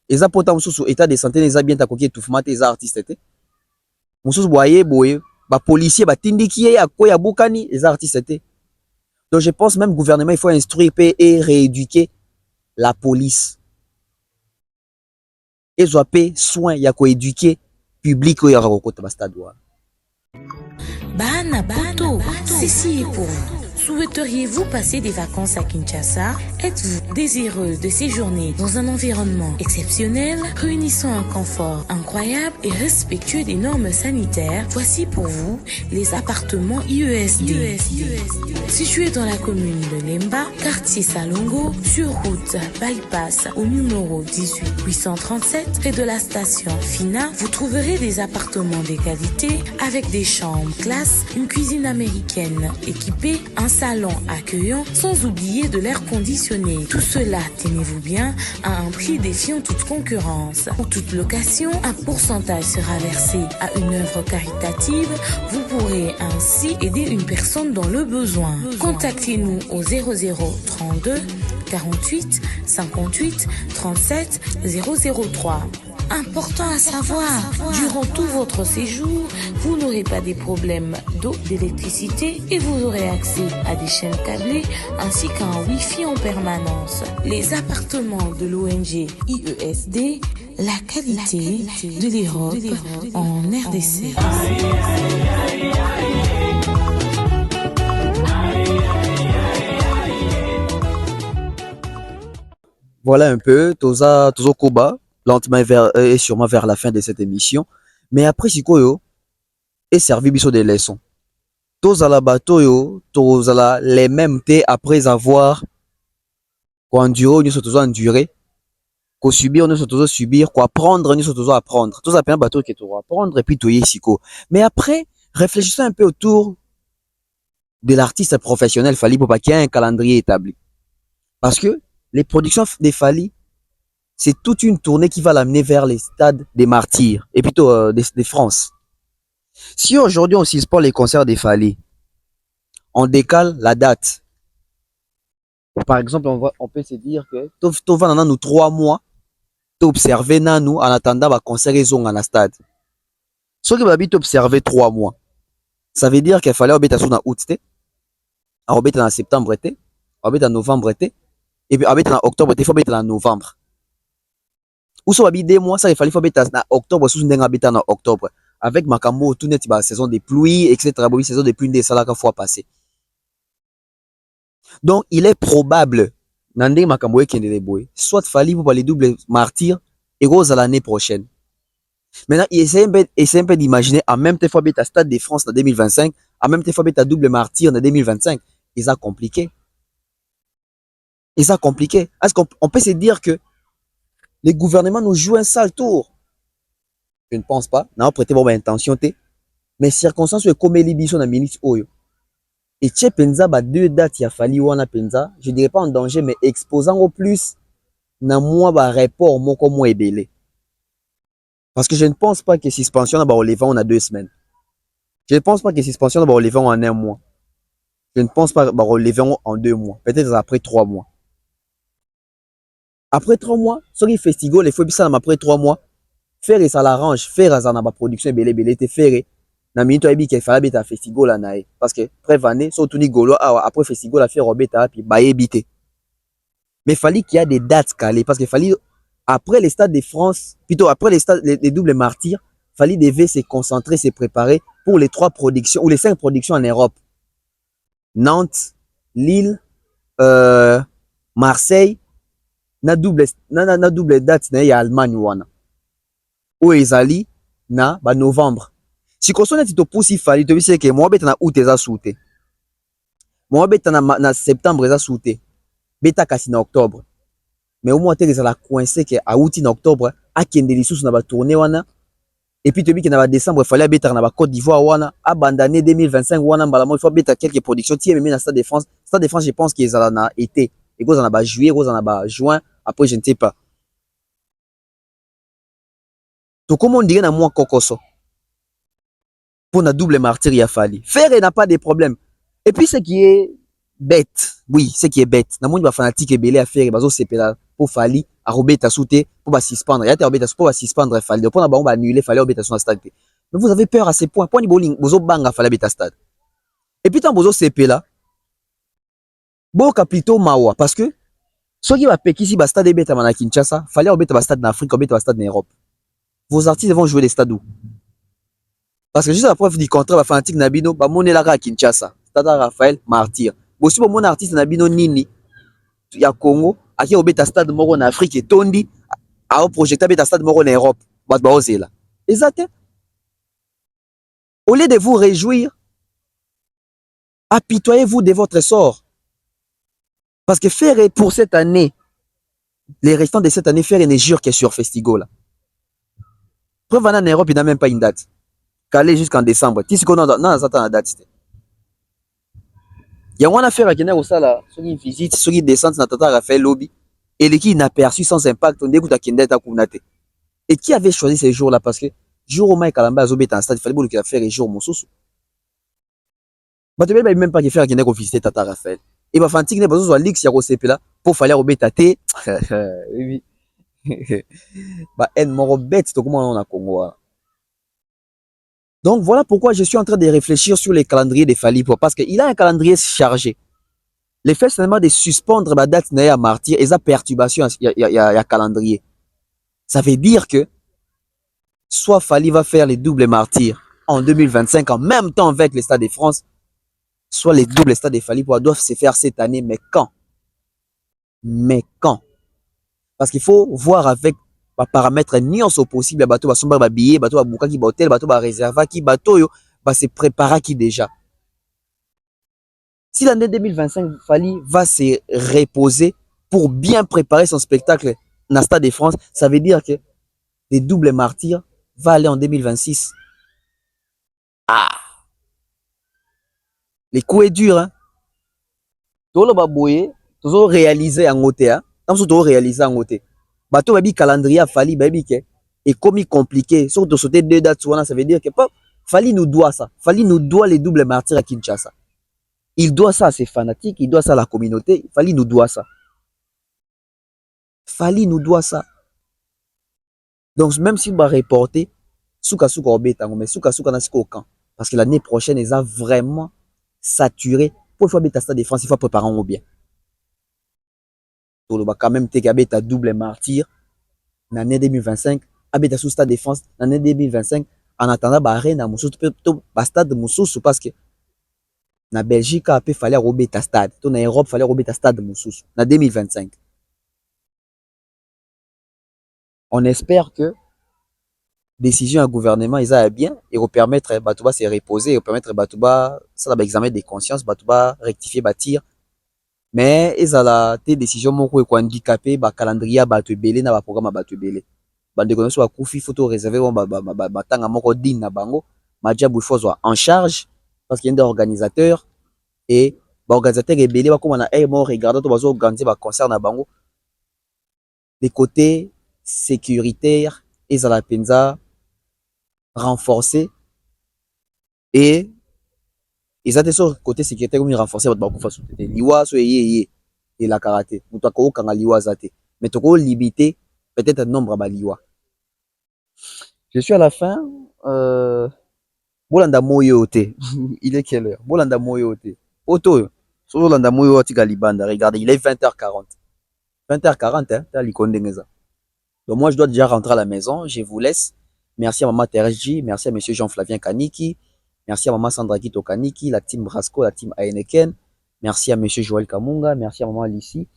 Speaker 3: Eza pourtant mususu état de santé neza bien ta koki étouffement tes artistes te. Mususu boye ba policier ba tindiki ya ko ya bukani les artistes te. Donc je pense même gouvernement il faut instruire et rééduquer la police. Et zoapé soin ya ko éduquer public ko ya ko ta stade wana.
Speaker 2: Bana poto sisi epo
Speaker 7: Souhaiteriez-vous passer des vacances à Kinshasa? Êtes-vous désireux de séjourner dans un environnement exceptionnel, réunissant un confort incroyable et respectueux des normes sanitaires? Voici pour vous les appartements IESD. Situés dans la commune de Lemba, quartier Salongo, sur route Bypass au numéro 18 837, près de la station Fina, vous trouverez des appartements de qualité avec des chambres classe, une cuisine américaine équipée, un salon accueillant, sans oublier de l'air conditionné. Tout cela, tenez-vous bien, à un prix défiant toute concurrence. Pour toute location, un pourcentage sera versé à une œuvre caritative. Vous pourrez ainsi aider une personne dans le besoin. Contactez-nous au 0032 48 58 37 003. Important à savoir, durant tout votre séjour, vous n'aurez pas des problèmes d'eau, d'électricité et vous aurez accès à des chaînes câblées ainsi qu'à un Wi-Fi en permanence. Les appartements de l'ONG IESD, la qualité de l'Europe en RDC.
Speaker 3: Voilà un peu, Toza Koba, lentement et sûrement vers la fin de cette émission. Mais après, Sikoyo, est servi biso des leçons. Toza la bateau, Toza les mêmes thés après avoir enduré, nous sommes enduré, qu'on subir, nous sommes subir, qu'on apprendre, nous sommes apprendre. Toza un bateau qui est pour apprendre et puis toyer Siko. Mais après, réfléchissez un peu autour de l'artiste professionnel Fally Ipupa qui a un calendrier établi. Parce que les productions des Fally, c'est toute une tournée qui va l'amener vers les stades des martyrs et plutôt des France. Si aujourd'hui on suspend les concerts des Fally, on décale la date. Par exemple, on peut se dire que tu vas dans nous 3 mois, tu observes nous en attendant le concert et à la stade. Ce qui va bien observer 3 mois, ça veut dire qu'il fallait obéir en août, obéir en septembre, obéir en novembre, et puis obéir en octobre, il faut obéir en novembre. Ou soit 2 mois, ça il fallait obéir en octobre, sous une en octobre. Avec Makambo, tout net, saison des pluies, etc. Saison des pluies, des salades fois passé. Donc, il est probable, Nandé Makambo qui est soit Fally pour les doubles martyrs, et rose à l'année prochaine. Maintenant, essayez un peu d'imaginer, en même temps, il faut obéir à Stade de France en 2025, en même temps, il faut obéir à double martyr en 2025. Et ça compliqué. Est-ce qu'on peut se dire que les gouvernements nous jouent un sale tour? Je ne pense pas. Non, prêtez bonne intention, mais circonstances comme l'édition de la ministre Oyo. Et Tché Penza, 2 dates, il a fallu Wana Penza, je dirais pas en danger, mais exposant au plus, n'a moins un rapport, mon comme moi belé. Parce que je ne pense pas que suspension va relever en 2 semaines. Je ne pense pas que suspension va relever en 1 mois. Je ne pense pas va relever en 2 mois. Peut-être après 3 mois. Après 3 mois, sur les festivals, il faut bien ça après 3 mois. Faire ça l'arrange, faire ça dans la production belé te faire. Na minute oyebi qu'il fallait un festival là nae parce que preuve année surtout ni golo après festival a fait robeta puis ba ebité. Mais fallait qu'il y a des dates calées parce que fallait après les stades de France, plutôt après les stades les doubles martyrs, fallait devait se concentrer, se préparer pour les 3 productions ou les 5 productions en Europe. Nantes, Lille, Marseille, na double date na ya Allemagne wana. Ou ezali na ba novembre. Si on a dit que Fally to bise que moi beta na août eza souté. Moi beta na septembre eza souté. Beta kasi na octobre. Mais au moins te eza la coincé que à août na octobre a kende lisusu na ba tourner wana. Et puis to bi que na ba décembre fallait beta na ba Côte d'Ivoire wana abandonné 2025 wana mbala il faut beta quelques productions tie même na Stade de France. Stade de France je pense qu'ils en a été. Et go en a ba juillet, go en a ba juin, après je ne sais pas. Donc comment on dirait na moi kokoso pour na double martyr il a fallu. Faire n'a pas de problème. Et puis ce qui est bête, oui, ce qui est bête. Na monde va fanatique et belé à faire bazo sepela pour Fally à robeta souté pour ba suspendre. Ya te robeta pour ba suspendre Fally. Pour na ba on va annuler Fally robeta sur stade. Mais vous avez peur à ces points. Point ni bowling bozo banga Fally beta stade. Et puis tant bozo sepela boka plutôt mawa parce que ceux qui va péki si ba stade beta na Kinshasa, Fally robeta ba stade en Afrique, robeta ba stade en Europe. Vos artistes vont jouer des stades où? Parce que juste la preuve du contrat, la fanatique Nabino, bah mon est là à Kinshasa, Stade Raphaël, martyr. bosi bo mon artiste na bino nini ya Congo aki obeta stade moko na Afrique etondi a projecter beta stade moko na Europe bato ba ozela exact. Au lieu de vous réjouir, apitoyez-vous de votre sort. Parce que faire pour cette année, les restants de cette année, faire une jure qui est sur Festigo là. Preuve en Europe, il n'a même pas une date. Calé jusqu'en décembre. Tu sais qu'on a la date. Il y a une affaire à Kenya au Sala, ceux qui visitent, ceux qui descendent dans Tata Raphaël Lobby, et les qui inaperçu sans impact, on écoute à Kenda Kunate. Et qui avait choisi ces jours-là? Parce que jour où Mike Kalamba a zobé dans un stade, il fallait qu'il a fait les jours mon sous. Bato bel même pas qu'il fait Kenda ko visiter Tata Raphaël. Et bah fantique ne bazo zo lix ya ko sepela pour fallait obeta té. Oui. Bah en moro bête to comment on a Congo. Donc voilà pourquoi je suis en train de réfléchir sur les calendriers de Fally Ipupa parce qu'il a un calendrier chargé. Le fait seulement de suspendre la date à martyr et sa perturbation il y a calendrier. Ça veut dire que soit Fally va faire les doubles martyrs en 2025 en même temps avec les Stades de France, soit les doubles stades de Fally Ipupa doivent se faire cette année, mais quand? Mais quand? Parce qu'il faut voir avec les paramètres nyonso possible, bateau va sombre billet, bateau va bouka qui ba hôtel, bateau va réserver qui bateau yo va se préparer qui déjà. Si l'année 2025 Fally va se reposer pour bien préparer son spectacle dans le Stade de France, ça veut dire que les doubles martyrs va aller en 2026. Ah! Les coups est dur, hein? Tout le baboye, tout réalisé en côté, hein? Tout réalisé en côté. Bateau babi calendrier a Fally babi que est commis compliqué. Sauf de sauter 2 dates souvent, ça veut dire que Fally nous doit ça. Fally nous doit les doubles martyrs à Kinshasa. Il doit ça à ses fanatiques, il doit ça à la communauté. Fally nous doit ça. Fally nous doit ça. Donc même si on va reporter, souka obeta, mais souka n'a au camp. Parce que l'année prochaine, ils ont vraiment saturé. Pour faire bêta Stade de France, il faut préparer au bien. Donc, quand même, tu double martyr. L'année 2025, abeta sous Stade de France. L'année 2025, en attendant, Arena, Stade Moussous, parce que na Belgique, il fallait rebêta Stade. En Europe, il fallait rebêta Stade Moussous. En 2025. On espère que décision à gouvernement, ils aient bien et vous permettre Batouba se reposer, et permettre Batouba, ça l'examen de conscience, Batouba rectifier, bâtir. Mais ils ont la décision moko ko handicapé ba calendrier batu belé na ba programme batu belé. Bande kono so akufi photo réservé ba tanga moko din na bango, Madjabou faut en charge parce qu'il y a des organisateurs et ba organisateurs belé ba comme on a mo regarder to bazo organiser ba concert na bango. Les côtés sécuritaires, ils ont la penza renforcer et ils ont des côté sécuritaire comme renforcer votre bakoufa souté liwa so et la karaté muto ko kanga liwa zate mais to ko limiter peut-être un nombre ba liwa. Je suis à la fin bolanda moyo té il est quelle heure bolanda moyo té auto so bolanda moyo atika libanda regardez il est 20h40 hein ta likondengeza. Donc moi je dois déjà rentrer à la maison, je vous laisse. Merci à maman Thérèse J, merci à monsieur Jean-Flavien Kaniki, merci à maman Sandra Kito Kaniki, la team Brasco, la team Heineken, merci à monsieur Joël Kamunga, merci à maman Lucie,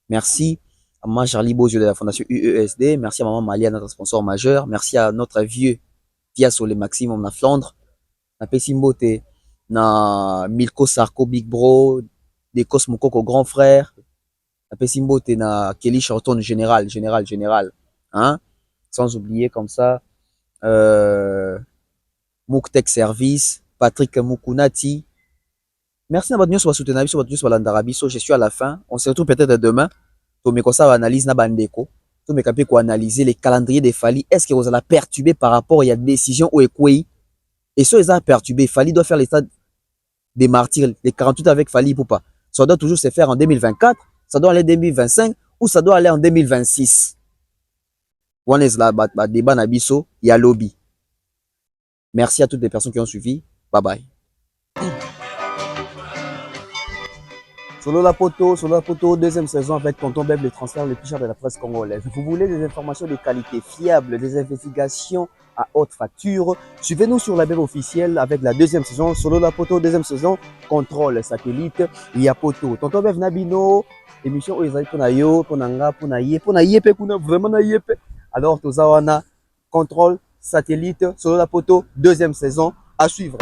Speaker 3: merci à maman Charlie Bozio de la fondation UESD, merci à maman Malia, notre sponsor majeur, merci à notre vieux Tia Solé Maxime, na Flandre, na Pessimbote, na Milko Sarko Big Bro, des Cosmokoko grand frère, na Pessimbote, na Kelly Charlton général, hein, sans oublier comme ça, Mouktek Service, Patrick Moukounati. Merci à votre sur soutenir sur votre sur l'Andarabiso. Je suis à la fin. On se retrouve peut-être demain. Tout mes ça analyse na bandeko. Tout mes capé quoi analyser les calendriers des Fally. Est-ce que vous allez perturber par rapport à la décision ou écoué? Et si ils ont perturbé, Fally doit faire les stades des martyrs, les 48 avec Fally Ipupa. Ça doit toujours se faire en 2024, ça doit aller en 2025 ou ça doit aller en 2026. One is la débat nabiso, il y a lobby. Merci à toutes les personnes qui ont suivi. Bye bye. Solo la poteau, deuxième saison avec Tonton Beb, le transfert le plus cher de la presse congolaise. Vous voulez des informations de qualité fiables, des investigations à haute facture. Suivez-nous sur la web officielle avec la deuxième saison. Solo la poto, deuxième saison, contrôle satellite. Il y a poto. Tonton Bev Nabino, émission Oizai Ponayo, Ponanga, Ponaye, Ponayepe, vraiment Nayepe. Alors, Tozawana, contrôle satellite, Solo la poto, deuxième saison à suivre.